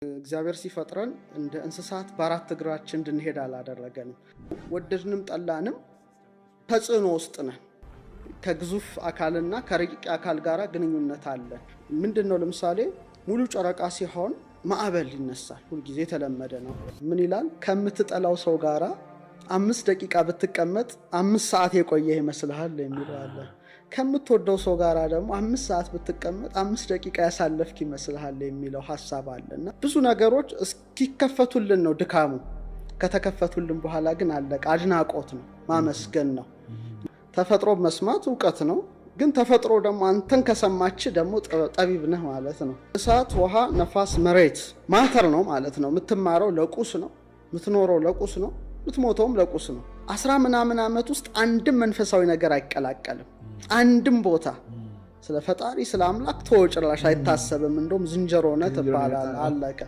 እግዚአብሔር ሲፈጥረን እንደ እንስሳት በአራት እግራችን እንድንሄድ አላደረገንም። ወደድንም ጠላንም ተጽዕኖ ውስጥ ነን። ከግዙፍ አካልና ከረቂቅ አካል ጋር ግንኙነት አለ። ምንድነው? ለምሳሌ ሙሉ ጨረቃ ሲሆን ማዕበል ይነሳል። ሁሉ ጊዜ የተለመደ ነው። ምን ይላል? ከምትጠላው ሰው ጋራ 5 ደቂቃ ብትቀመጥ 5 ሰዓት የቆየህ ይመስልሃል የሚለው አለ። ከምትወደው ሰው ጋራ ደግሞ 5 ሰዓት ብትቀመጥ 5 ደቂቃ ያሳለፍክ ይመስልሃል የሚለው ሐሳብ አለና ብዙ ነገሮች እስኪከፈቱልን ነው ድካሙ። ከተከፈቱልን በኋላ ግን አለቀ። አድናቆት ነው፣ ማመስገን ነው። ተፈጥሮ መስማት ዕውቀት ነው። ግን ተፈጥሮ ደግሞ አንተን ከሰማች ደግሞ ጠቢብ ነህ ማለት ነው። እሳት፣ ውሃ፣ ነፋስ፣ መሬት ማተር ነው ማለት ነው። የምትማረው ለቁስ ነው፣ የምትኖረው ለቁስ ነው፣ የምትሞተውም ለቁስ ነው። 10 ምናምን ዓመት ውስጥ አንድም መንፈሳዊ ነገር አይቀላቀልም። አንድም ቦታ ስለ ፈጣሪ ስለ አምላክ ተወጭራሽ አይታሰብም። እንደውም ዝንጀሮ ነህ ትባላለህ። አለቀ።